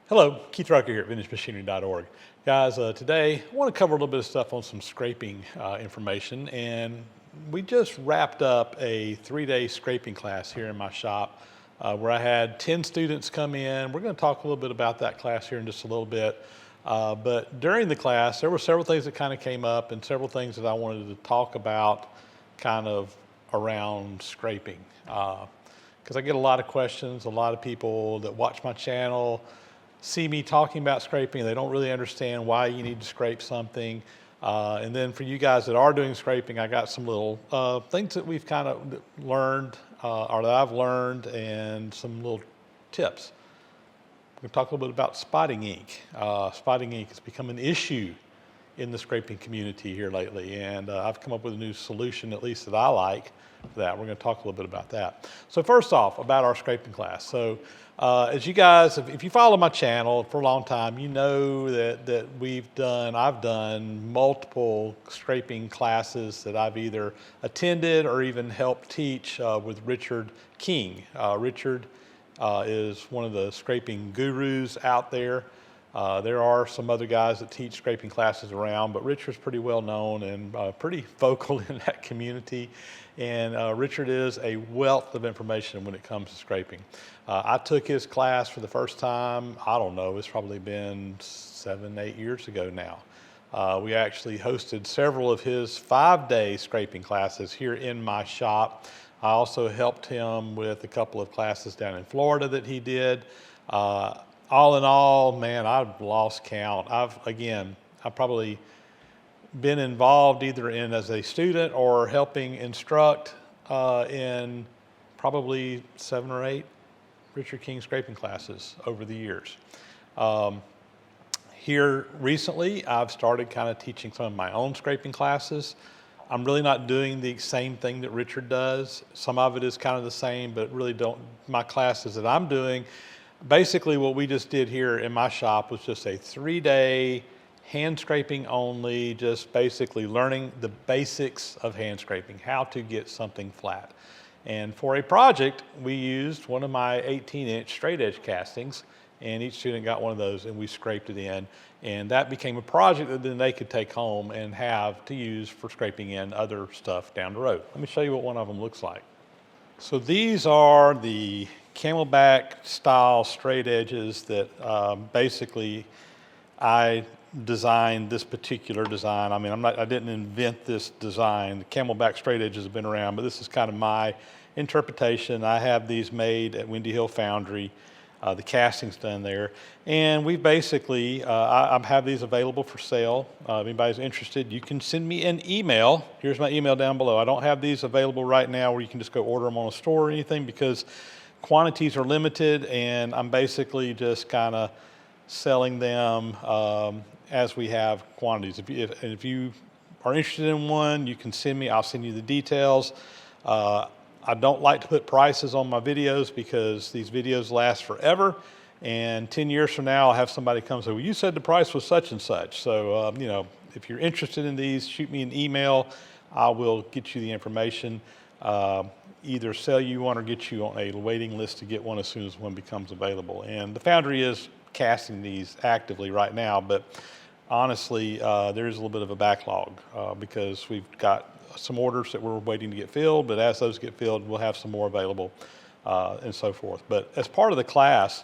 Hello, Keith Rucker here at VintageMachinery.org. Guys, today I want to cover a little bit of stuff on some scraping information, and we just wrapped up a 3-day scraping class here in my shop where I had 10 students come in. We're going to talk a little bit about that class here in just a little bit. But during the class, there were several things that kind of came up and several things that I wanted to talk about kind of around scraping. Because I get a lot of questions, a lot of people that watch my channel see me talking about scraping, they don't really understand why you need to scrape something. And then for you guys that are doing scraping, I got some little things that we've kind of learned or that I've learned and some little tips. We're going to talk a little bit about spotting ink. Spotting ink has become an issue in the scraping community here lately, and I've come up with a new solution, at least that I like, for that. We're going to talk a little bit about that. So first off, about our scraping class. So as you guys, if you follow my channel for a long time, you know that I've done multiple scraping classes that I've either attended or even helped teach with Richard King. Richard is one of the scraping gurus out there. There are some other guys that teach scraping classes around, but Richard's pretty well known and pretty vocal in that community. And Richard is a wealth of information when it comes to scraping. I took his class for the first time, I don't know, it's probably been 7-8 years ago now. We actually hosted several of his 5-day scraping classes here in my shop. I also helped him with a couple of classes down in Florida that he did. All in all, man, I've lost count. I've probably been involved either in as a student or helping instruct in probably 7 or 8 Richard King scraping classes over the years. Here recently, I've started kind of teaching some of my own scraping classes. I'm really not doing the same thing that Richard does. Some of it is kind of the same, but really my classes that I'm doing, basically what we just did here in my shop was just a 3-day hand scraping only, just basically learning the basics of hand scraping, how to get something flat. And for a project, we used one of my 18-inch straight edge castings, and each student got one of those and we scraped it in. And that became a project that then they could take home and have to use for scraping in other stuff down the road. Let me show you what one of them looks like. So these are the Camelback style straight edges that basically I designed this particular design. I mean, I didn't invent this design. The Camelback straight edges have been around, but this is kind of my interpretation. I have these made at Windy Hill Foundry. The casting's done there. And we basically, I have these available for sale. If anybody's interested, you can send me an email. Here's my email down below. I don't have these available right now where you can just go order them on a store or anything because quantities are limited, and I'm basically just kind of selling them as we have quantities. If you are interested in one, you can send me, I'll send you the details. I don't like to put prices on my videos because these videos last forever, and 10 years from now I'll have somebody come and say, well, you said the price was such and such. So you know, if you're interested in these, shoot me an email. I will get you the information, either sell you one or get you on a waiting list to get one as soon as one becomes available. And the foundry is casting these actively right now, but honestly there is a little bit of a backlog because we've got some orders that we're waiting to get filled, but as those get filled, we'll have some more available and so forth. But as part of the class,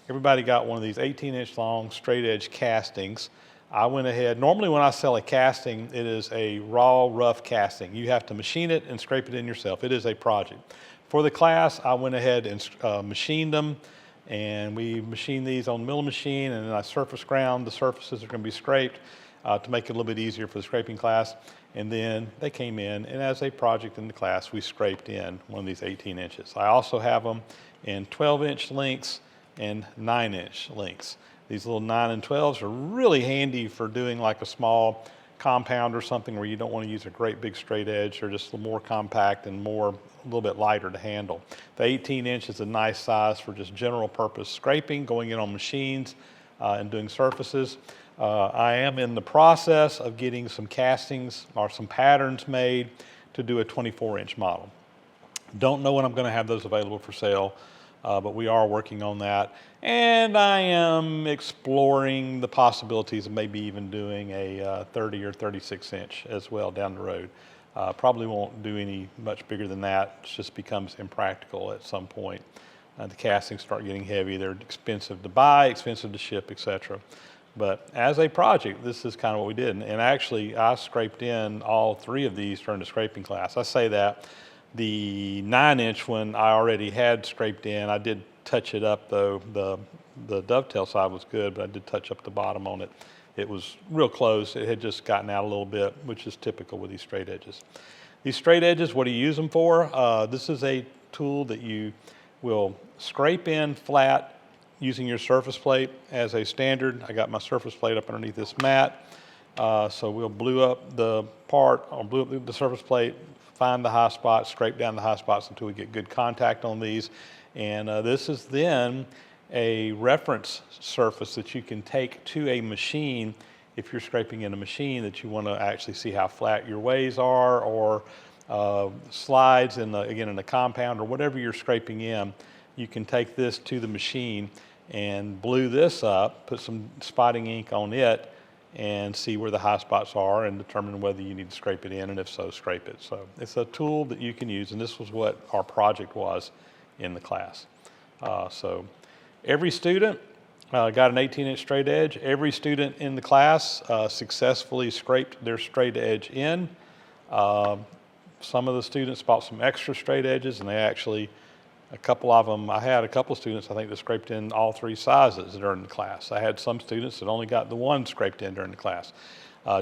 everybody got one of these 18-inch long straight edge castings. I went ahead, normally when I sell a casting, it is a raw, rough casting. You have to machine it and scrape it in yourself. It is a project. For the class, I went ahead and machined them, and we machined these on the milling machine, and then I surface ground the surfaces that are going to be scraped to make it a little bit easier for the scraping class. And then they came in, and as a project in the class, we scraped in one of these 18 inches. I also have them in 12-inch lengths and 9-inch lengths. These little 9 and 12s are really handy for doing like a small compound or something where you don't want to use a great big straight edge. They're just a little more compact and a little bit lighter to handle. The 18-inch is a nice size for just general purpose scraping, going in on machines and doing surfaces. I am in the process of getting some castings or some patterns made to do a 24-inch model. Don't know when I'm going to have those available for sale. but we are working on that. And I am exploring the possibilities of maybe even doing a 30 or 36 inch as well down the road. Probably won't do any much bigger than that. It just becomes impractical at some point. The castings start getting heavy. They're expensive to buy, expensive to ship, etc. But as a project, this is kind of what we did. And actually, I scraped in all 3 of these during the scraping class. I say that. The 9-inch one I already had scraped in. I did touch it up though. The dovetail side was good, but I did touch up the bottom on it. It was real close. It had just gotten out a little bit, which is typical with these straight edges. These straight edges, what do you use them for? This is a tool that you will scrape in flat using your surface plate as a standard. I got my surface plate up underneath this mat. So we'll blue up the part, or blue up the surface plate, find the high spots, scrape down the high spots until we get good contact on these. And this is then a reference surface that you can take to a machine if you're scraping in a machine that you want to actually see how flat your ways are, or slides in the, again, in the compound or whatever you're scraping in. You can take this to the machine and blue this up, put some spotting ink on it, and see where the high spots are and determine whether you need to scrape it in, and if so, scrape it. So it's a tool that you can use, and this was what our project was in the class. So every student got an 18-inch straight edge. Every student in the class successfully scraped their straight edge in. Some of the students bought some extra straight edges, and they actually, a couple of them, I had a couple of students, I think, that scraped in all 3 sizes during the class. I had some students that only got the one scraped in during the class,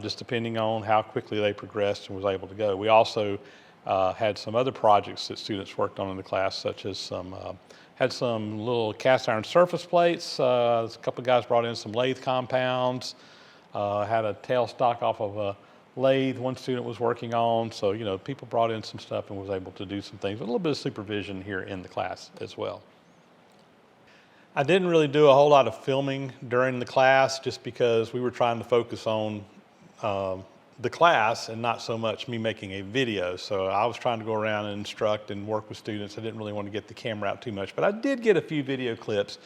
just depending on how quickly they progressed and was able to go. We also had some other projects that students worked on in the class, such as had some little cast iron surface plates. A couple of guys brought in some lathe compounds, had a tailstock off of a lathe one student was working on. So, you know, people brought in some stuff and was able to do some things, with a little bit of supervision here in the class as well. I didn't really do a whole lot of filming during the class just because we were trying to focus on the class and not so much me making a video. So I was trying to go around and instruct and work with students. I didn't really want to get the camera out too much, but I did get a few video clips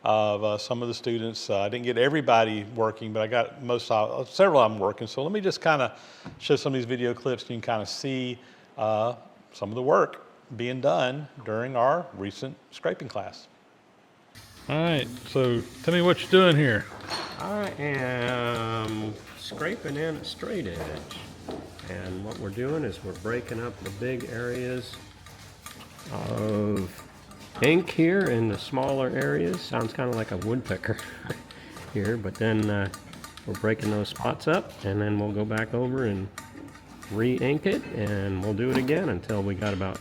of some of the students. I didn't get everybody working, but I got several of them working. So let me just kind of show some of these video clips so you can kind of see some of the work being done during our recent scraping class. All right, so tell me what you're doing here. I am scraping in a straight edge, and what we're doing is we're breaking up the big areas of ink here in the smaller areas. Sounds kind of like a woodpecker here, but then we're breaking those spots up, and then we'll go back over and re-ink it, and we'll do it again until we got about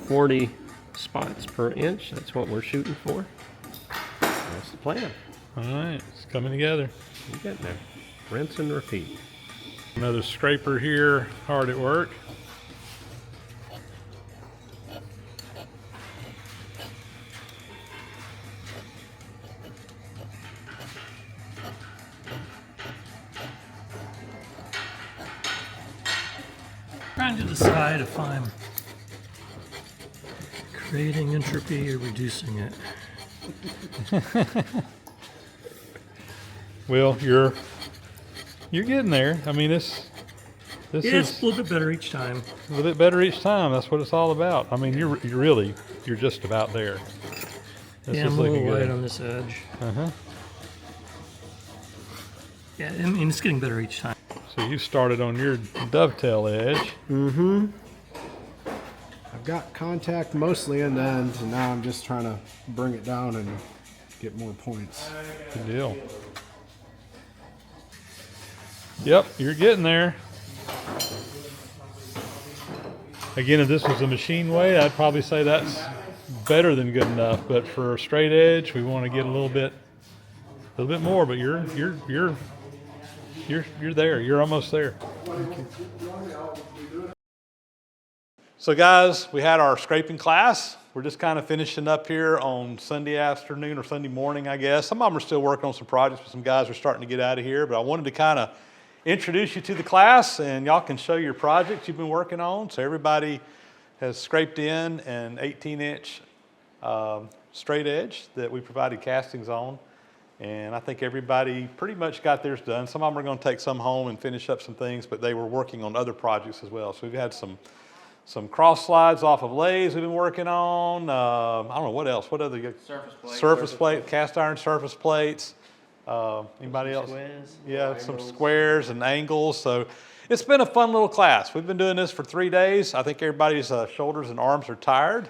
40 spots per inch. That's what we're shooting for. That's the plan. All right, it's coming together. We're getting there. Rinse and repeat. Another scraper here, hard at work. Trying to decide if I'm creating entropy or reducing it. Well, you're getting there. I mean, this It's is a little bit better each time. a little bit better each time. That's what it's all about. I mean, you're just about there. This Yeah, is I'm a little looking light good. on this edge. Uh-huh. Yeah, I mean, it's getting better each time. So you started on your dovetail edge. Mm-hmm. I've got contact mostly in the end, and now I'm just trying to bring it down and get more points. Good deal. Yep, you're getting there. Again, if this was a machine way, I'd probably say that's better than good enough. But for a straight edge, we want to get a little bit more. But you're there. You're almost there. So guys, we had our scraping class. We're just kind of finishing up here on Sunday afternoon or Sunday morning, I guess. Some of them are still working on some projects, but some guys are starting to get out of here. But I wanted to kind of introduce you to the class, and y'all can show your projects you've been working on. So everybody has scraped in an 18-inch straight edge that we provided castings on. And I think everybody pretty much got theirs done. Some of them are going to take some home and finish up some things, but they were working on other projects as well. So we've had some cross slides off of lathes we've been working on. I don't know what else. What other? Surface plate, cast iron surface plates. Anybody else? Squares, Yeah, some squares and angles. So it's been a fun little class. We've been doing this for 3 days. I think everybody's shoulders and arms are tired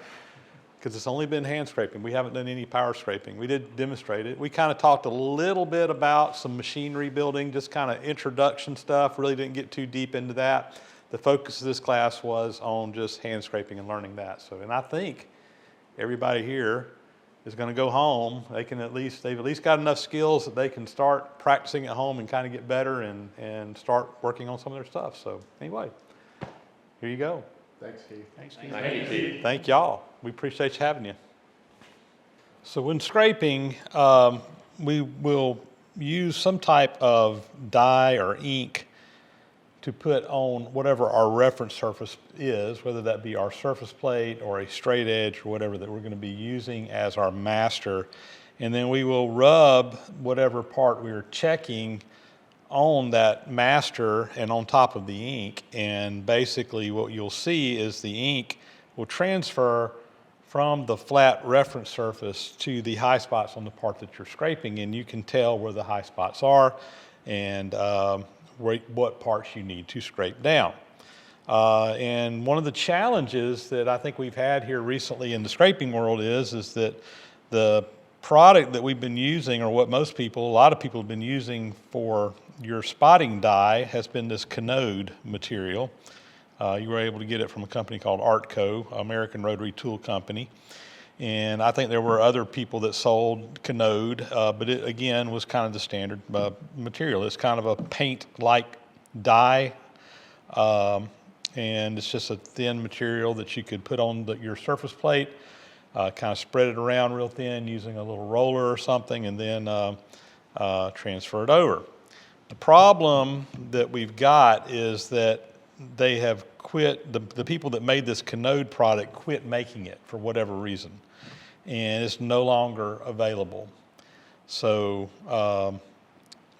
because it's only been hand scraping. We haven't done any power scraping. We did demonstrate it. We kind of talked a little bit about some machinery building, just kind of introduction stuff. Really didn't get too deep into that. The focus of this class was on just hand scraping and learning that. So, and I think everybody here is going to go home. They've at least got enough skills that they can start practicing at home and kind of get better and start working on some of their stuff. So anyway, here you go. Thanks, Keith. Thank you. Thank y'all. We appreciate having you. So when scraping, we will use some type of dye or ink to put on whatever our reference surface is, whether that be our surface plate or a straight edge or whatever that we're going to be using as our master. And then we will rub whatever part we're checking on that master and on top of the ink. And basically what you'll see is the ink will transfer from the flat reference surface to the high spots on the part that you're scraping, and you can tell where the high spots are and what parts you need to scrape down. And one of the challenges that I think we've had here recently in the scraping world is that the product that we've been using, or what a lot of people have been using for your spotting die, has been this Canode material. You were able to get it from a company called Artco, American Rotary Tool Company. And I think there were other people that sold Canode, but it again was kind of the standard material. It's kind of a paint-like dye, and it's just a thin material that you could put on your surface plate, kind of spread it around real thin using a little roller or something, and then transfer it over. The problem that we've got is that they have quit, the people that made this Canode product quit making it for whatever reason, and it's no longer available. So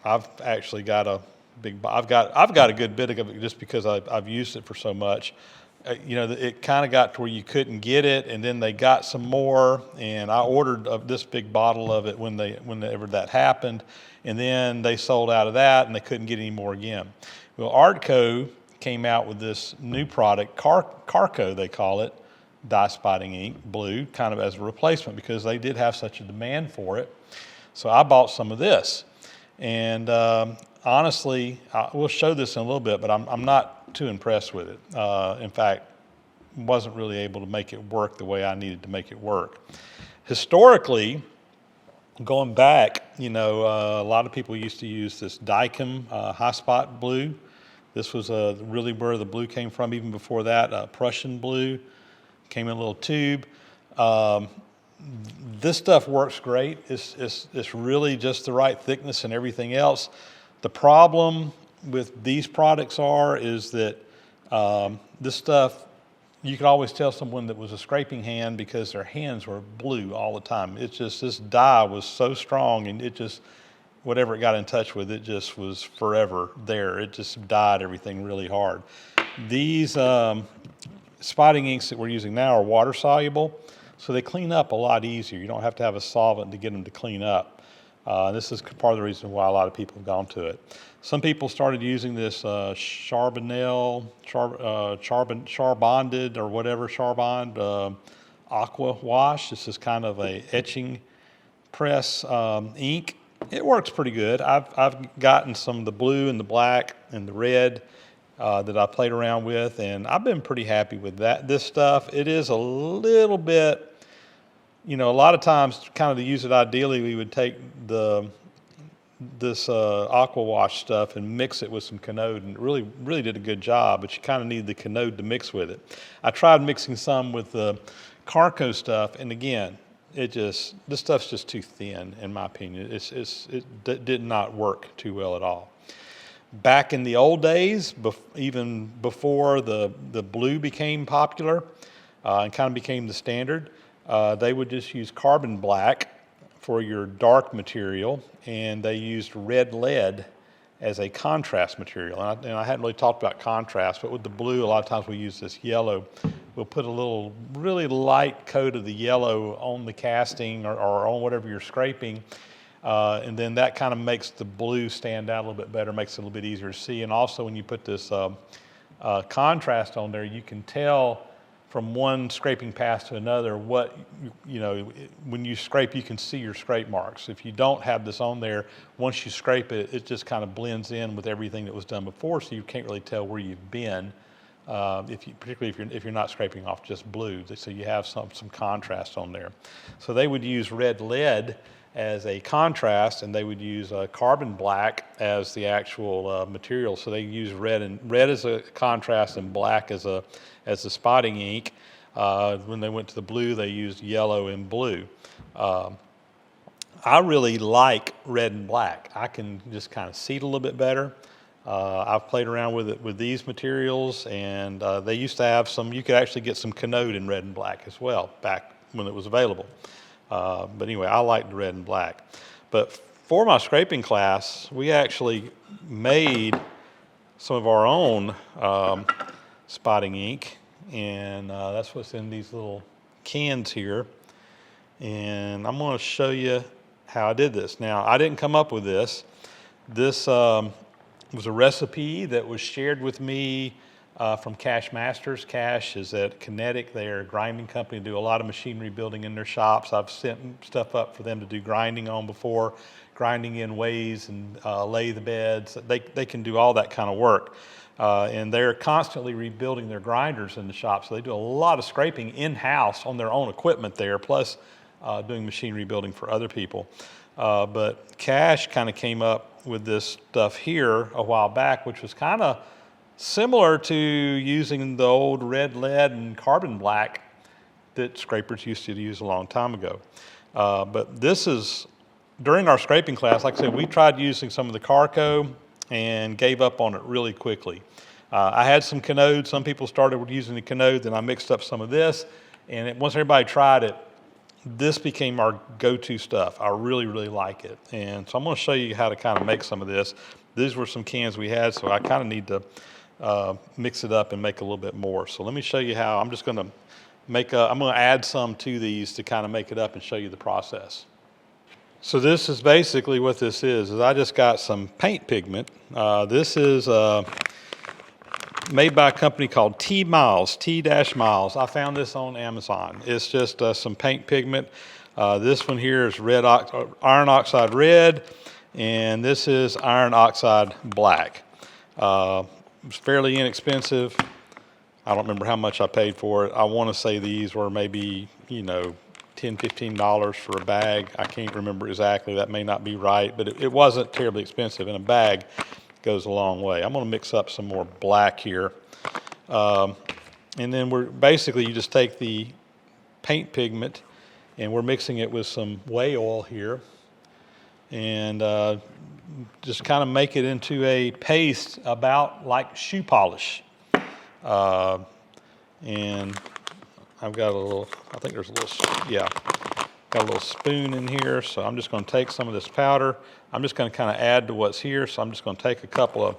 I've actually got I've got a good bit of it just because I've used it for so much. It kind of got to where you couldn't get it, and then they got some more, and I ordered this big bottle of it whenever that happened, and then they sold out of that, and they couldn't get any more again. Well, Artco came out with this new product, Carco they call it, dye spotting ink, blue, kind of as a replacement because they did have such a demand for it. So I bought some of this, and honestly, we'll show this in a little bit, but I'm not too impressed with it. In fact, wasn't really able to make it work the way I needed to make it work. Historically, going back, a lot of people used to use this Dicam high spot blue. This was really where the blue came from. Even before that, Prussian blue came in a little tube. This stuff works great. It's really just the right thickness and everything else. The problem with these products is that this stuff, you could always tell someone that was a scraping hand because their hands were blue all the time. It's just, this dye was so strong, and it just, whatever it got in touch with, it just was forever there. It just dyed everything really hard. These spotting inks that we're using now are water soluble, so they clean up a lot easier. You don't have to have a solvent to get them to clean up. This is part of the reason why a lot of people have gone to it. Some people started using this Charbonded or whatever, Charbond Aqua Wash. This is kind of a etching press ink. It works pretty good. I've gotten some of the blue and the black and the red that I played around with, and I've been pretty happy with this stuff. It is a little bit, a lot of times, kind of to use it ideally, we would take this Aqua Wash stuff and mix it with some Canode, and it really did a good job, but you kind of need the Canode to mix with it. I tried mixing some with the Carco stuff, and again, this stuff's just too thin, in my opinion. It did not work too well at all. Back in the old days, even before the blue became popular and kind of became the standard, they would just use carbon black for your dark material, and they used red lead as a contrast material. And I hadn't really talked about contrast, but with the blue, a lot of times we use this yellow. We'll put a little really light coat of the yellow on the casting or on whatever you're scraping, and then that kind of makes the blue stand out a little bit better, makes it a little bit easier to see. And also when you put this contrast on there, you can tell from one scraping pass to another what, when you scrape, you can see your scrape marks. If you don't have this on there, once you scrape it, it just kind of blends in with everything that was done before, so you can't really tell where you've been, particularly if you're not scraping off just blue, so you have some contrast on there. So they would use red lead as a contrast, and they would use carbon black as the actual material. So they use red as a contrast and black as the spotting ink. When they went to the blue, they used yellow and blue. I really like red and black. I can just kind of see it a little bit better. I've played around with it with these materials, and they used to have you could actually get some Canode in red and black as well back when it was available. But anyway, I like the red and black. But for my scraping class, we actually made some of our own spotting ink, and that's what's in these little cans here. And I'm going to show you how I did this. Now, I didn't come up with this. This was a recipe that was shared with me from Cash Masters. Cash is at Kinetic. They're a grinding company, do a lot of machinery building in their shops. I've sent stuff up for them to do grinding on before, grinding in ways and lay the beds. They can do all that kind of work. And they're constantly rebuilding their grinders in the shop, so they do a lot of scraping in-house on their own equipment there, plus doing machinery building for other people. But Cash kind of came up with this stuff here a while back, which was kind of similar to using the old red lead and carbon black that scrapers used to use a long time ago. But this is, during our scraping class, like I said, we tried using some of the Carco and gave up on it really quickly. I had some Canode. Some people started using the Canode, then I mixed up some of this, and once everybody tried it, this became our go-to stuff. I really, really like it. And so I'm going to show you how to kind of make some of this. These were some cans we had, so I kind of need to mix it up and make a little bit more. So let me show you how. I'm just going to I'm going to add some to these to kind of make it up and show you the process. So this is basically what this is I just got some paint pigment. This is made by a company called T-Miles. I found this on Amazon. It's just some paint pigment. This one here is iron oxide red, and this is iron oxide black. It's fairly inexpensive. I don't remember how much I paid for it. I want to say these were maybe, $10, $15 for a bag. I can't remember exactly. That may not be right, but it wasn't terribly expensive, and a bag goes a long way. I'm going to mix up some more black here. And then you just take the paint pigment, and we're mixing it with some whey oil here, and just kind of make it into a paste about like shoe polish. And I've got got a little spoon in here, so I'm just going to take some of this powder. I'm just going to kind of add to what's here, so I'm just going to take a couple of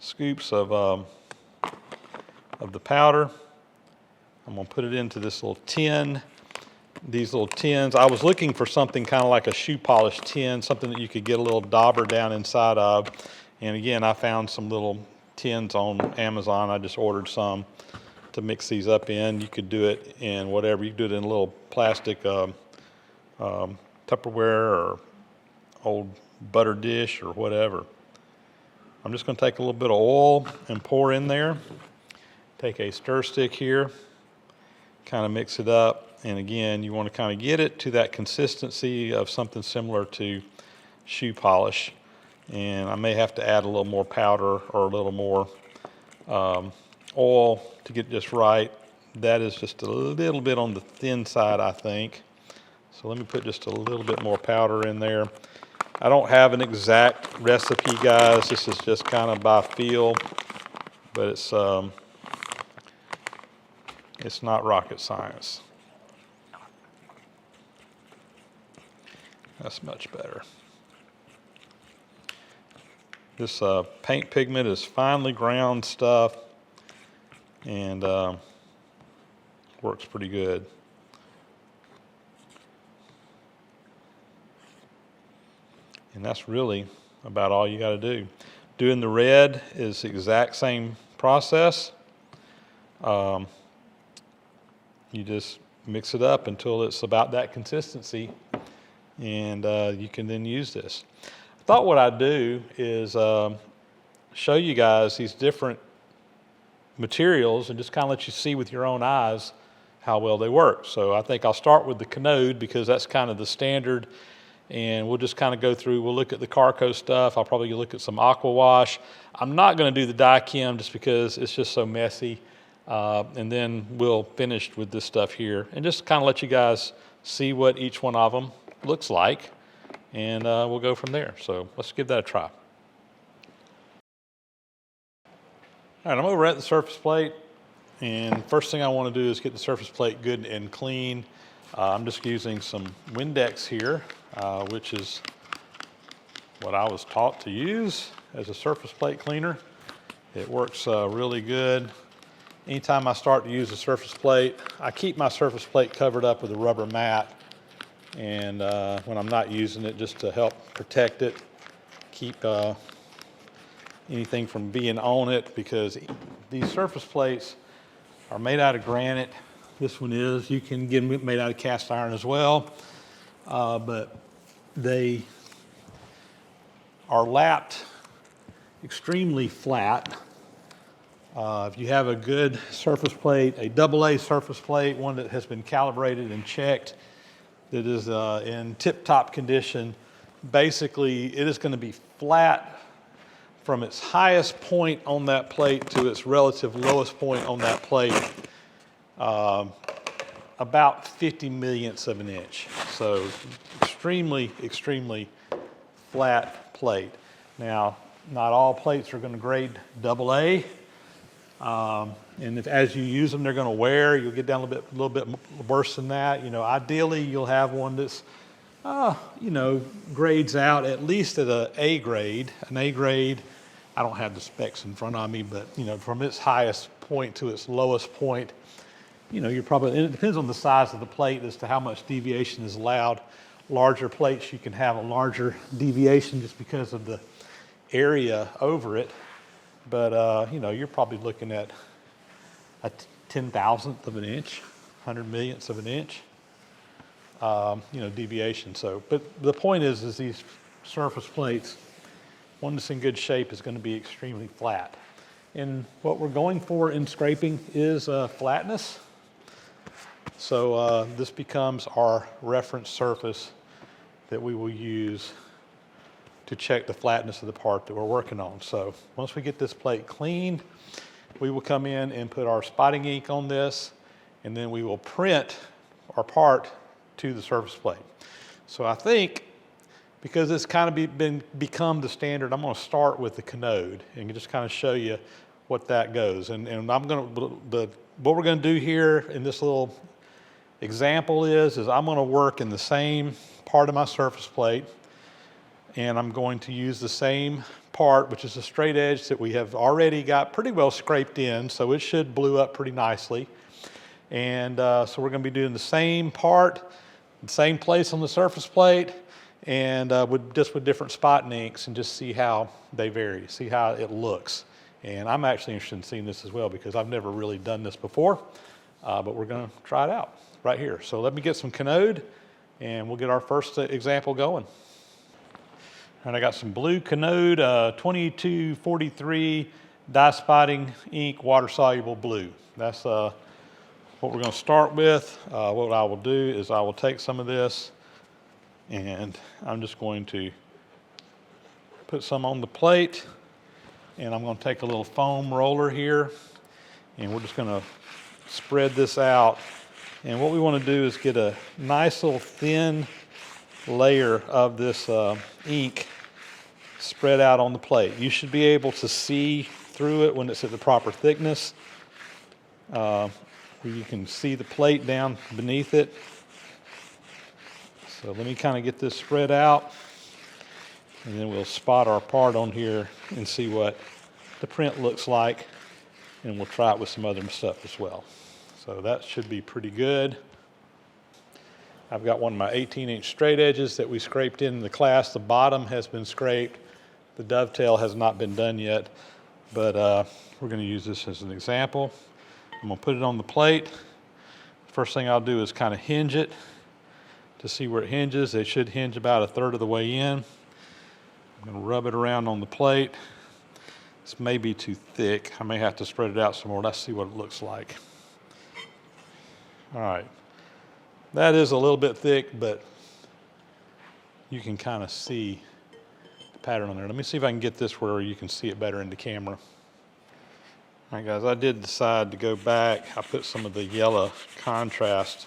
scoops of the powder. I'm going to put it into this little tin. These little tins, I was looking for something kind of like a shoe polish tin, something that you could get a little dauber down inside of. And again, I found some little tins on Amazon. I just ordered some to mix these up in. You could do it in whatever. You could do it in a little plastic Tupperware or old butter dish or whatever. I'm just going to take a little bit of oil and pour in there. Take a stir stick here, kind of mix it up. And again, you want to kind of get it to that consistency of something similar to shoe polish. And I may have to add a little more powder or a little more oil to get just right. That is just a little bit on the thin side, I think. So let me put just a little bit more powder in there. I don't have an exact recipe, guys. This is just kind of by feel, but it's not rocket science. That's much better. This paint pigment is finely ground stuff and works pretty good. And that's really about all you got to do. Doing the red is the exact same process. You just mix it up until it's about that consistency, and you can then use this. I thought what I'd do is show you guys these different materials and just kind of let you see with your own eyes how well they work. So I think I'll start with the Canode because that's kind of the standard, and we'll just kind of go through. We'll look at the Carco stuff. I'll probably look at some Aqua Wash. I'm not going to do the Dichem just because it's just so messy. And then we'll finish with this stuff here and just kind of let you guys see what each one of them looks like, and we'll go from there. So let's give that a try. All right, I'm over at the surface plate, and first thing I want to do is get the surface plate good and clean. I'm just using some Windex here, which is what I was taught to use as a surface plate cleaner. It works really good. Anytime I start to use a surface plate, I keep my surface plate covered up with a rubber mat, and when I'm not using it, just to help protect it, keep anything from being on it, because these surface plates are made out of granite. This one is. You can get them made out of cast iron as well, but they are lapped extremely flat. If you have a good surface plate, a AA surface plate, one that has been calibrated and checked, that is in tip-top condition, basically it is going to be flat from its highest point on that plate to its relative lowest point on that plate, about 50 millionths of an inch. So extremely, extremely flat plate. Now, not all plates are going to grade AA. And as you use them, they're going to wear. You'll get down a little bit worse than that. Ideally, you'll have one that's, grades out at least at an A grade. An A grade, I don't have the specs in front of me, but, from its highest point to its lowest point, you're probably, and it depends on the size of the plate as to how much deviation is allowed. Larger plates, you can have a larger deviation just because of the area over it. But, you're probably looking at a 10,000th of an inch, 100 millionths of an inch, deviation. So, but the point is these surface plates, one that's in good shape is going to be extremely flat. And what we're going for in scraping is flatness. So this becomes our reference surface that we will use to check the flatness of the part that we're working on. So once we get this plate cleaned, we will come in and put our spotting ink on this, and then we will print our part to the surface plate. So I think, because it's kind of become the standard, I'm going to start with the Canode and just kind of show you what that goes. And I'm going to, what we're going to do here in this little example is I'm going to work in the same part of my surface plate, and I'm going to use the same part, which is a straight edge that we have already got pretty well scraped in, so it should blue up pretty nicely. And so we're going to be doing the same part, the same place on the surface plate, and with different spot inks, and just see how they vary, see how it looks. And I'm actually interested in seeing this as well, because I've never really done this before, but we're going to try it out right here. So let me get some Canode, and we'll get our first example going. And I got some blue Canode 2243 dye spotting ink, water soluble blue. That's what we're going to start with. What I will do is I will take some of this, and I'm just going to put some on the plate, and I'm going to take a little foam roller here, and we're just going to spread this out. And what we want to do is get a nice little thin layer of this ink spread out on the plate. You should be able to see through it when it's at the proper thickness, where you can see the plate down beneath it. So let me kind of get this spread out, and then we'll spot our part on here and see what the print looks like, and we'll try it with some other stuff as well. So that should be pretty good. I've got one of my 18-inch straight edges that we scraped in the class. The bottom has been scraped. The dovetail has not been done yet, but we're going to use this as an example. I'm going to put it on the plate. First thing I'll do is kind of hinge it to see where it hinges. It should hinge about 1/3 of the way in. I'm going to rub it around on the plate. This may be too thick. I may have to spread it out some more. Let's see what it looks like. All right. That is a little bit thick, but you can kind of see the pattern on there. Let me see if I can get this where you can see it better in the camera. All right, guys, I did decide to go back. I put some of the yellow contrast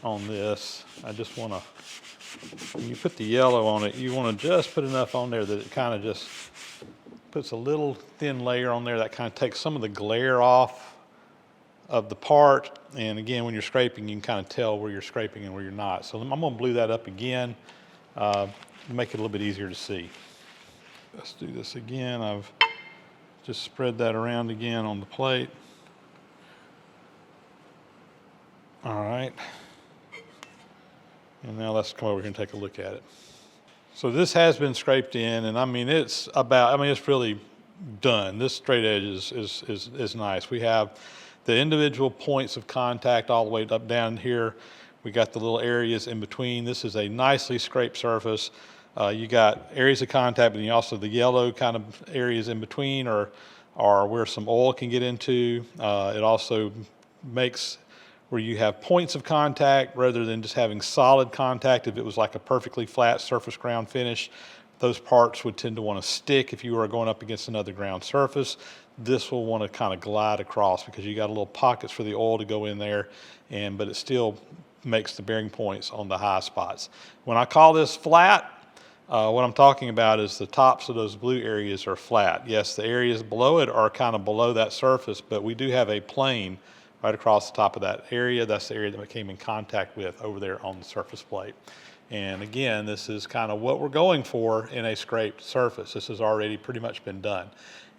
on this. I just want to, when you put the yellow on it, you want to just put enough on there that it kind of just puts a little thin layer on there that kind of takes some of the glare off of the part. And again, when you're scraping, you can kind of tell where you're scraping and where you're not. So I'm going to blue that up again to make it a little bit easier to see. Let's do this again. I've just spread that around again on the plate. All right. And now let's come over here and take a look at it. So this has been scraped in, and I mean, it's really done. This straight edge is nice. We have the individual points of contact all the way up down here. We got the little areas in between. This is a nicely scraped surface. You got areas of contact, but you also the yellow kind of areas in between are where some oil can get into. It also makes where you have points of contact rather than just having solid contact. If it was like a perfectly flat surface ground finish, those parts would tend to want to stick if you were going up against another ground surface. This will want to kind of glide across because you got a little pockets for the oil to go in there, but it still makes the bearing points on the high spots. When I call this flat, what I'm talking about is the tops of those blue areas are flat. Yes, the areas below it are kind of below that surface, but we do have a plane right across the top of that area. That's the area that we came in contact with over there on the surface plate. And again, this is kind of what we're going for in a scraped surface. This has already pretty much been done.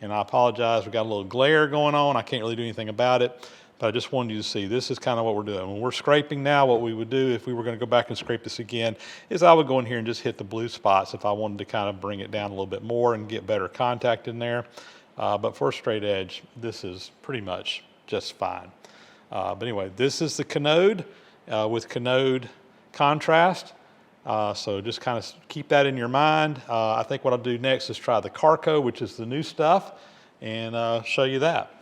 And I apologize, we got a little glare going on. I can't really do anything about it, but I just wanted you to see this is kind of what we're doing. When we're scraping now, what we would do if we were going to go back and scrape this again is I would go in here and just hit the blue spots if I wanted to kind of bring it down a little bit more and get better contact in there. But for a straight edge, this is pretty much just fine. But anyway, this is the canode with canode contrast. So just kind of keep that in your mind. I think what I'll do next is try the Carco, which is the new stuff, and show you that.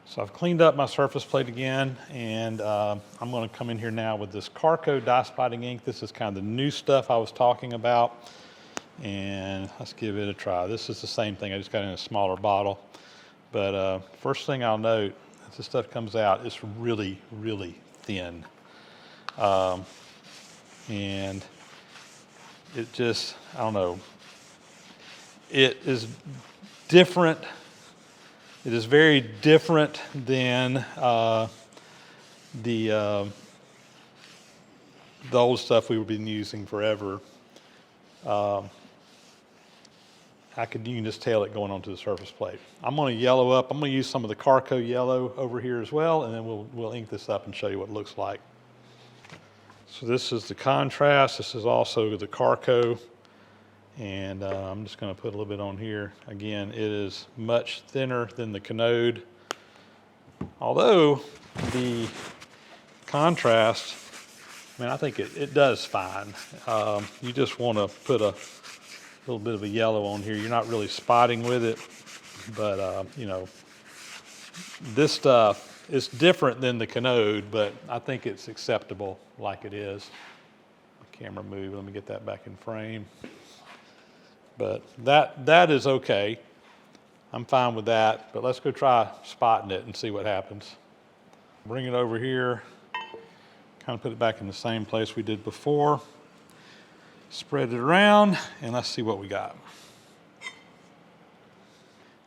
So I've cleaned up my surface plate again, and I'm going to come in here now with this Carco dye spotting ink. This is kind of the new stuff I was talking about, and let's give it a try. This is the same thing. I just got it in a smaller bottle. But first thing I'll note, as this stuff comes out, it's really, really thin. And it just, I don't know, it is different. It is very different than the old stuff we've been using forever. You can just tell it going onto the surface plate. I'm going to yellow up. I'm going to use some of the Carco yellow over here as well, and then we'll ink this up and show you what it looks like. So this is the contrast. This is also the Carco, and I'm just going to put a little bit on here. Again, it is much thinner than the canode, although the contrast, I think it does fine. You just want to put a little bit of a yellow on here. You're not really spotting with it, but this stuff is different than the canode, but I think it's acceptable like it is. Camera move, let me get that back in frame. But that is okay. I'm fine with that, but let's go try spotting it and see what happens. Bring it over here, kind of put it back in the same place we did before. Spread it around, and let's see what we got.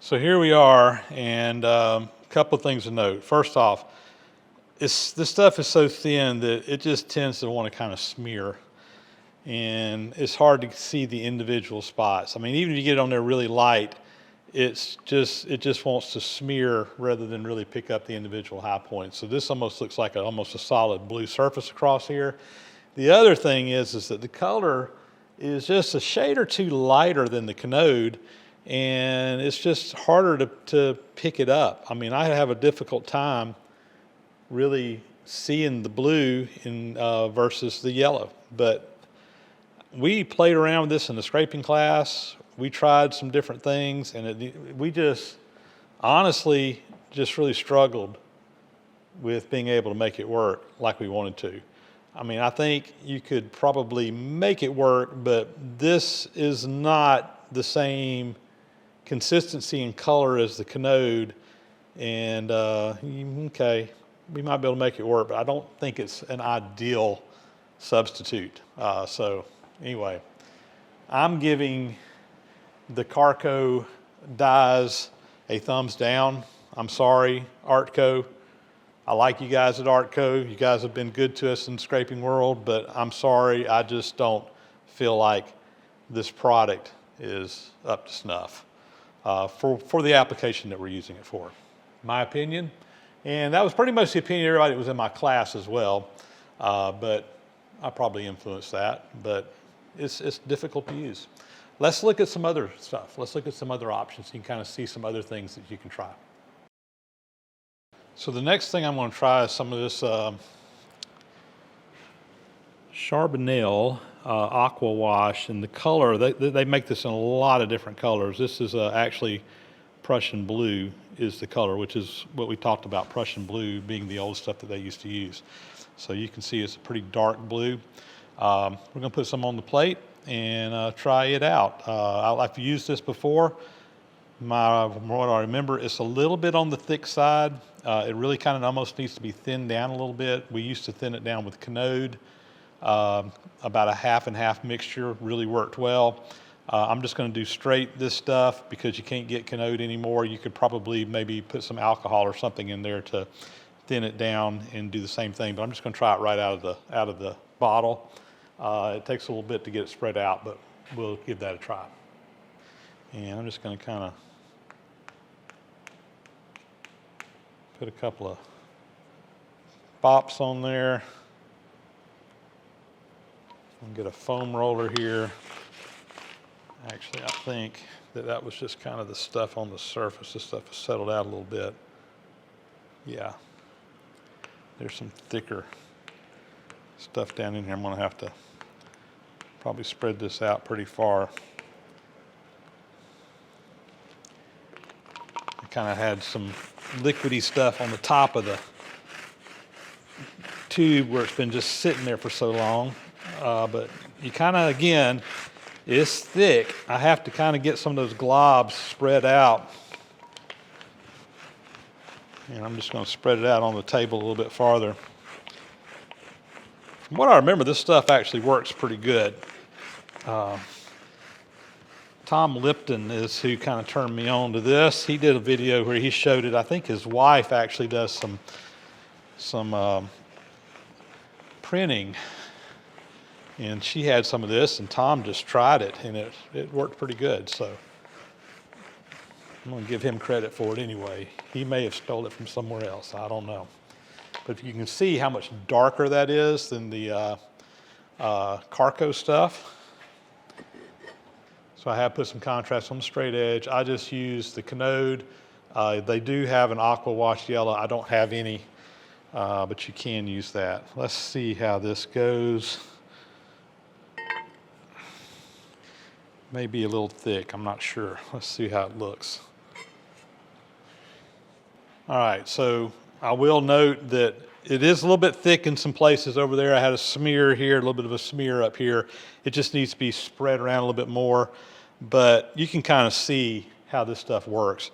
So here we are, and a couple of things to note. First off, this stuff is so thin that it just tends to want to kind of smear, and it's hard to see the individual spots. I mean, even if you get it on there really light, it just wants to smear rather than really pick up the individual high points. So this almost looks like almost a solid blue surface across here. The other thing is that the color is just a shade or two lighter than the Canode, and it's just harder to pick it up. I mean, I have a difficult time really seeing the blue in versus the yellow. But we played around with this in the scraping class. We tried some different things, and we just honestly just really struggled with being able to make it work like we wanted to. I mean, I think you could probably make it work, but this is not the same consistency and color as the Canode. And okay, we might be able to make it work, but I don't think it's an ideal substitute. So anyway, I'm giving the Carco dies a thumbs down. I'm sorry, Artco. I like you guys at Artco. You guys have been good to us in the scraping world, but I'm sorry, I just don't feel like this product is up to snuff for the application that we're using it for. My opinion, and that was pretty much the opinion of everybody that was in my class as well, but I probably influenced that, but it's difficult to use. Let's look at some other stuff. Let's look at some other options. You can kind of see some other things that you can try. So the next thing I'm going to try is some of this Charbonnel Aqua Wash, and the color, they make this in a lot of different colors. This is actually Prussian blue is the color, which is what we talked about, Prussian blue being the old stuff that they used to use. So you can see it's a pretty dark blue. We're going to put some on the plate and try it out. I've used this before. From what I remember, it's a little bit on the thick side. It really kind of almost needs to be thinned down a little bit. We used to thin it down with Canode. About a half and half mixture really worked well. I'm just going to do straight this stuff because you can't get Canode anymore. You could probably maybe put some alcohol or something in there to thin it down and do the same thing. But I'm just going to try it right out of the bottle. It takes a little bit to get it spread out, but we'll give that a try. And I'm just going to kind of put a couple of bops on there. And get a foam roller here. Actually, I think that was just kind of the stuff on the surface. This stuff has settled out a little bit. Yeah. There's some thicker stuff down in here. I'm going to have to probably spread this out pretty far. I kind of had some liquidy stuff on the top of the tube where it's been just sitting there for so long. But you kind of, again, it's thick. I have to kind of get some of those globs spread out. And I'm just going to spread it out on the table a little bit farther. From what I remember, this stuff actually works pretty good. Tom Lipton is who kind of turned me on to this. He did a video where he showed it. I think his wife actually does some printing. And she had some of this, and Tom just tried it, and it worked pretty good. So I'm going to give him credit for it anyway. He may have stole it from somewhere else. I don't know. But if you can see how much darker that is than the Carco stuff. So I have put some contrast on the straight edge. I just used the Canode. They do have an Aqua Wash yellow. I don't have any, but you can use that. Let's see how this goes. Maybe a little thick, I'm not sure. Let's see how it looks. All right, so I will note that it is a little bit thick in some places over there. I had a smear here, a little bit of a smear up here. It just needs to be spread around a little bit more, but you can kind of see how this stuff works.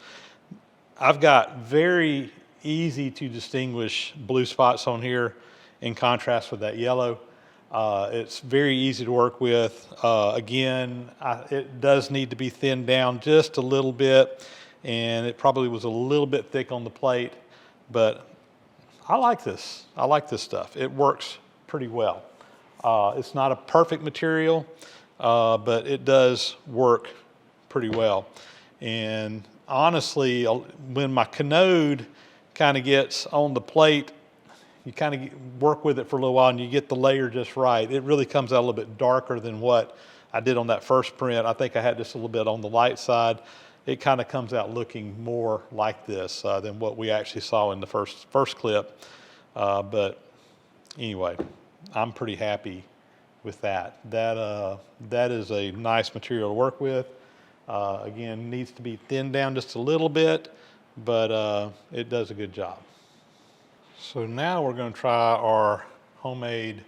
I've got very easy to distinguish blue spots on here in contrast with that yellow. It's very easy to work with. Again, it does need to be thinned down just a little bit, and it probably was a little bit thick on the plate, but I like this. I like this stuff. It works pretty well. It's not a perfect material, but it does work pretty well. And honestly, when my canode kind of gets on the plate, you kind of work with it for a little while and you get the layer just right. It really comes out a little bit darker than what I did on that first print. I think I had just a little bit on the light side. It kind of comes out looking more like this than what we actually saw in the first clip. But anyway, I'm pretty happy with that. That is a nice material to work with. Again, needs to be thinned down just a little bit, but it does a good job. So now we're going to try our homemade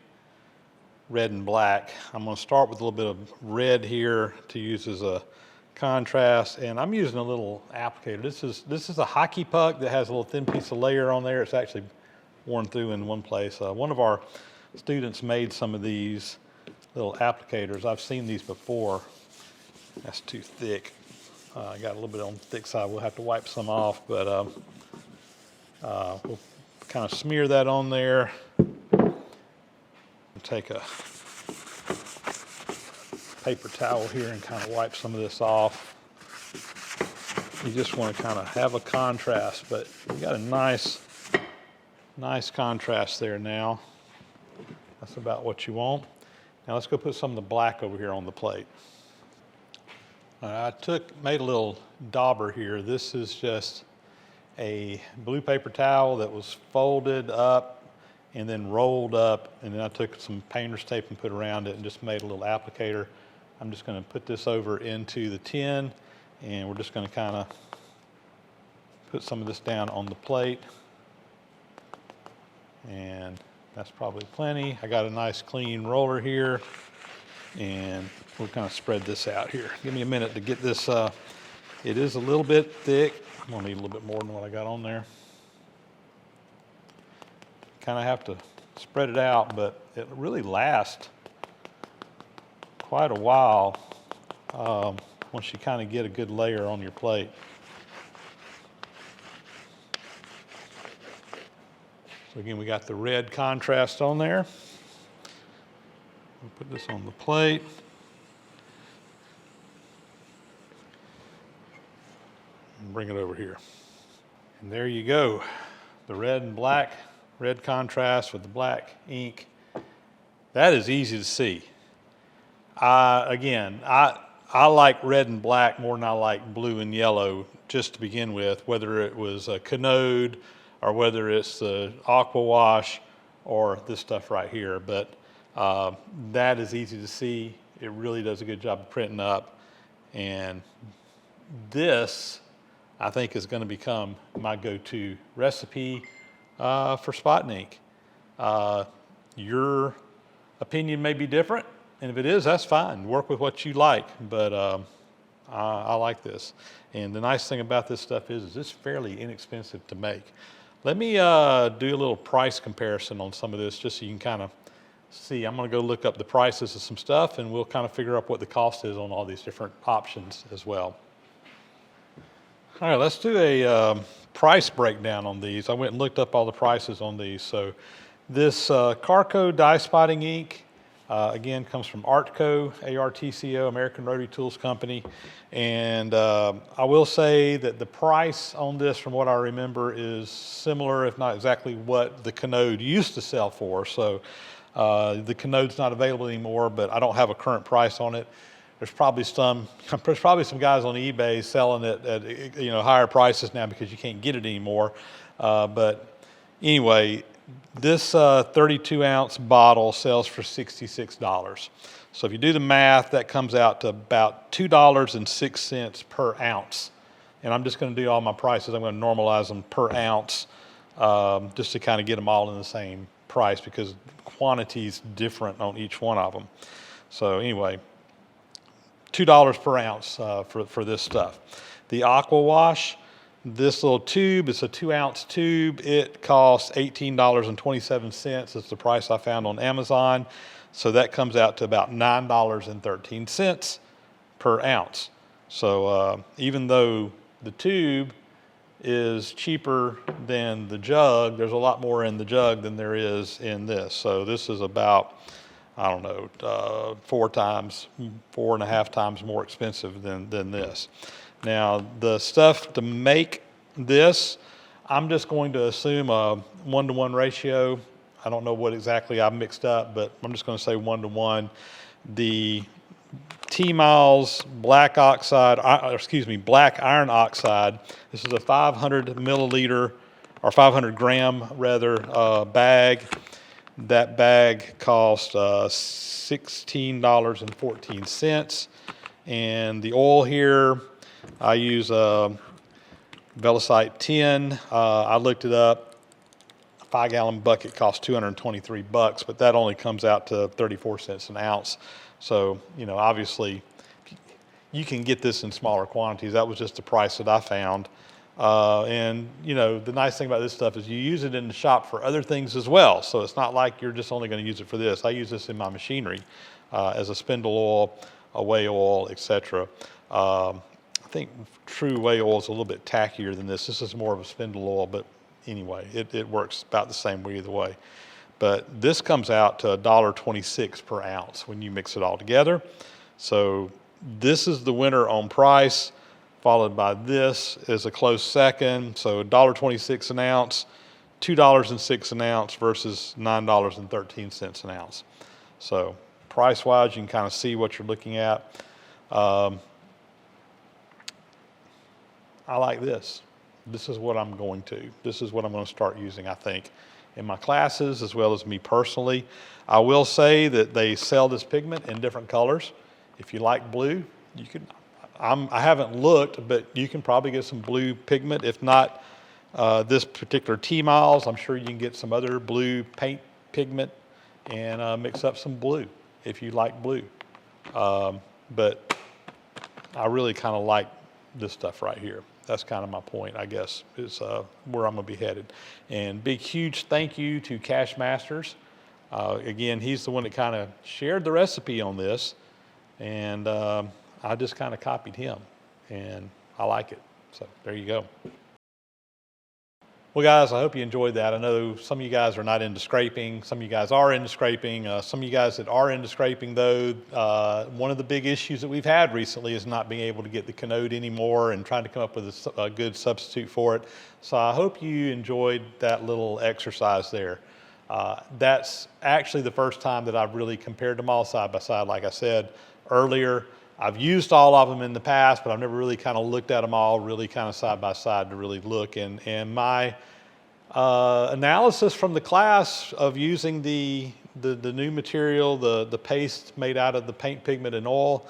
red and black. I'm going to start with a little bit of red here to use as a contrast, and I'm using a little applicator. This is a hockey puck that has a little thin piece of layer on there. It's actually worn through in one place. One of our students made some of these little applicators. I've seen these before. That's too thick. I got a little bit on the thick side. We'll have to wipe some off, but we'll kind of smear that on there. Take a paper towel here and kind of wipe some of this off. You just want to kind of have a contrast, but you got a nice contrast there now. That's about what you want. Now let's go put some of the black over here on the plate. I made a little dauber here. This is just a blue paper towel that was folded up and then rolled up, and then I took some painter's tape and put around it and just made a little applicator. I'm just going to put this over into the tin, and we're just going to kind of put some of this down on the plate, and that's probably plenty. I got a nice clean roller here, and we'll kind of spread this out here. Give me a minute to get this. It is a little bit thick. I'm going to need a little bit more than what I got on there. Kind of have to spread it out, but it really lasts quite a while once you kind of get a good layer on your plate. So again, we got the red contrast on there. We'll put this on the plate. And bring it over here. And there you go. The red and black, red contrast with the black ink. That is easy to see. Again, I like red and black more than I like blue and yellow just to begin with, whether it was a canode or whether it's the aqua wash or this stuff right here. But that is easy to see. It really does a good job of printing up. And this, I think, is going to become my go-to recipe for spot ink. Your opinion may be different, and if it is, that's fine. Work with what you like, but I like this. And the nice thing about this stuff is it's fairly inexpensive to make. Let me do a little price comparison on some of this just so you can kind of see. I'm going to go look up the prices of some stuff, and we'll kind of figure out what the cost is on all these different options as well. All right, let's do a price breakdown on these. I went and looked up all the prices on these. So this Carco dye spotting ink, again, comes from Artco, A-R-T-C-O, American Rotary Tools Company. And I will say that the price on this, from what I remember, is similar, if not exactly what the canode used to sell for. So the canode's not available anymore, but I don't have a current price on it. There's probably some guys on eBay selling it at higher prices now because you can't get it anymore. But anyway, this 32-ounce bottle sells for $66. So if you do the math, that comes out to about $2.06 per ounce. And I'm just going to do all my prices. I'm going to normalize them per ounce just to kind of get them all in the same price because quantity is different on each one of them. So anyway, $2 per ounce for this stuff. The Aqua Wash, this little tube, it's a 2-ounce tube. It costs $18.27. It's the price I found on Amazon. So that comes out to about $9.13 per ounce. So even though the tube is cheaper than the jug. There's a lot more in the jug than there is in this. So this is about, I don't know, 4.5 times more expensive than this. Now, the stuff to make this, I'm just going to assume a 1-to-1 ratio. I don't know what exactly I've mixed up, but I'm just going to say 1-to-1. The T-Miles black iron oxide. This is a 500 milliliter, or 500 gram rather, bag. That bag cost $16.14. And the oil here, I use Velicite 10. I looked it up. A 5-gallon bucket costs $223, but that only comes out to 34 cents an ounce. So, you know, obviously you can get this in smaller quantities. That was just the price that I found. And, you know, the nice thing about this stuff is you use it in the shop for other things as well. So it's not like you're just only going to use it for this. I use this in my machinery as a spindle oil, a whey oil, etc. I think true whey oil is a little bit tackier than this. This is more of a spindle oil, but anyway, it works about the same way either way. But this comes out to $1.26 per ounce when you mix it all together. So this is the winner on price, followed by this is a close second. So $1.26 an ounce, $2.06 an ounce versus $9.13 an ounce. So price-wise, you can kind of see what you're looking at. I like this. This is what I'm going to. This is what I'm going to start using, I think, in my classes as well as me personally. I will say that they sell this pigment in different colors. If you like blue, you can. I haven't looked, but you can probably get some blue pigment. If not this particular T-Miles, I'm sure you can get some other blue paint pigment and mix up some blue if you like blue. But I really kind of like this stuff right here. That's kind of my point, I guess, is where I'm going to be headed. And big, huge thank you to Cash Masters. Again, he's the one that kind of shared the recipe on this, and I just kind of copied him, and I like it. So there you go. Well, guys, I hope you enjoyed that. I know some of you guys are not into scraping. Some of you guys are into scraping. Some of you guys that are into scraping, though, one of the big issues that we've had recently is not being able to get the Canode anymore and trying to come up with a good substitute for it. So I hope you enjoyed that little exercise there. That's actually the first time that I've really compared them all side by side. Like I said earlier, I've used all of them in the past, but I've never really kind of looked at them all really kind of side by side to really look. And my analysis from the class of using the new material, the paste made out of the paint pigment and oil,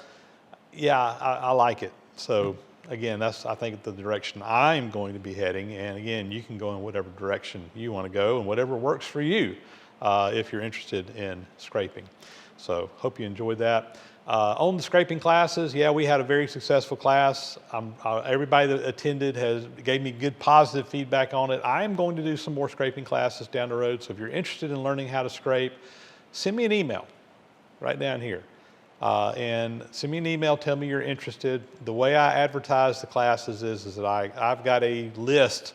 yeah, I like it. So again, that's, I think, the direction I'm going to be heading. And again, you can go in whatever direction you want to go and whatever works for you if you're interested in scraping. So hope you enjoyed that. On the scraping classes, yeah, we had a very successful class. Everybody that attended gave me good positive feedback on it. I am going to do some more scraping classes down the road. So if you're interested in learning how to scrape, send me an email right down here. And send me an email, tell me you're interested. The way I advertise the classes is that I've got a list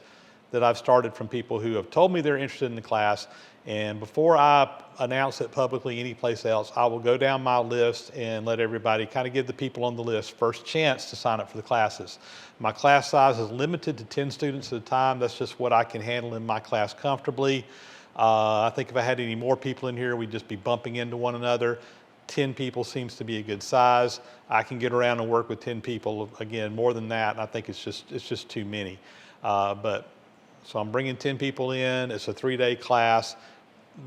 that I've started from people who have told me they're interested in the class. And before I announce it publicly anyplace else, I will go down my list and let everybody kind of give the people on the list first chance to sign up for the classes. My class size is limited to 10 students at a time. That's just what I can handle in my class comfortably. I think if I had any more people in here, we'd just be bumping into one another. 10 people seems to be a good size. I can get around and work with 10 people. Again, more than that, and I think it's just too many. So I'm bringing 10 people in. It's a 3-day class.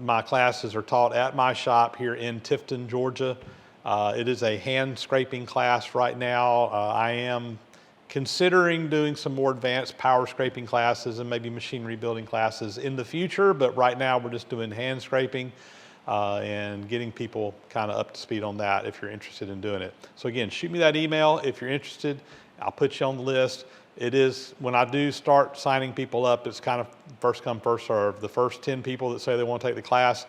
My classes are taught at my shop here in Tifton, Georgia. It is a hand scraping class right now. I am considering doing some more advanced power scraping classes and maybe machinery building classes in the future, but right now we're just doing hand scraping and getting people kind of up to speed on that if you're interested in doing it. So again, shoot me that email if you're interested. I'll put you on the list. It is, when I do start signing people up, it's kind of first come, first serve. The first 10 people that say they want to take the class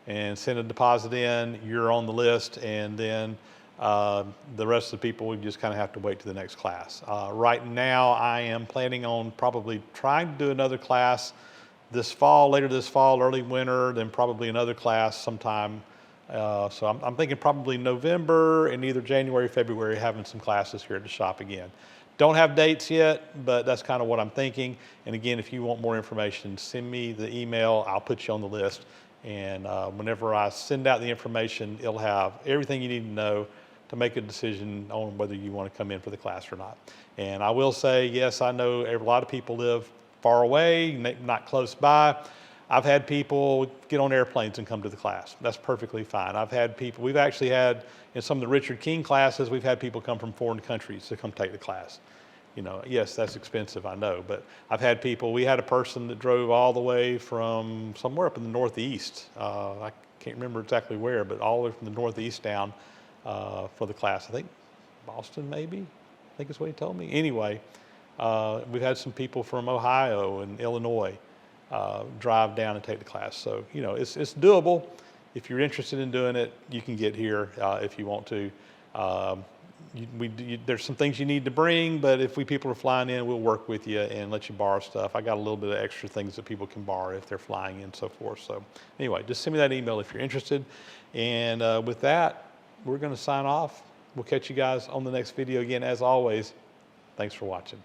and send a deposit in, you're on the list. And then The rest of the people, we just kind of have to wait to the next class. Right now, I am planning on probably trying to do another class this fall, later this fall, early winter, then probably another class sometime. So I'm thinking probably November and either January, February, having some classes here at the shop again. Don't have dates yet, but that's kind of what I'm thinking. And again, if you want more information, send me the email. I'll put you on the list. And whenever I send out the information, it'll have everything you need to know to make a decision on whether you want to come in for the class or not. And I will say, yes, I know a lot of people live far away, not close by. I've had people get on airplanes and come to the class. That's perfectly fine. I've had people, we've actually had, in some of the Richard King classes, we've had people come from foreign countries to come take the class. You know, yes, that's expensive, I know, but I've had people, we had a person that drove all the way from somewhere up in the Northeast. I can't remember exactly where, but all the way from the Northeast down for the class. I think Boston, maybe? I think is what he told me. Anyway, we've had some people from Ohio and Illinois drive down and take the class. So, you know, it's doable. If you're interested in doing it, you can get here if you want to. There's some things you need to bring, but if people are flying in, we'll work with you and let you borrow stuff. I got a little bit of extra things that people can borrow if they're flying in and so forth. So anyway, just send me that email if you're interested. And with that, we're going to sign off. We'll catch you guys on the next video again. As always, thanks for watching.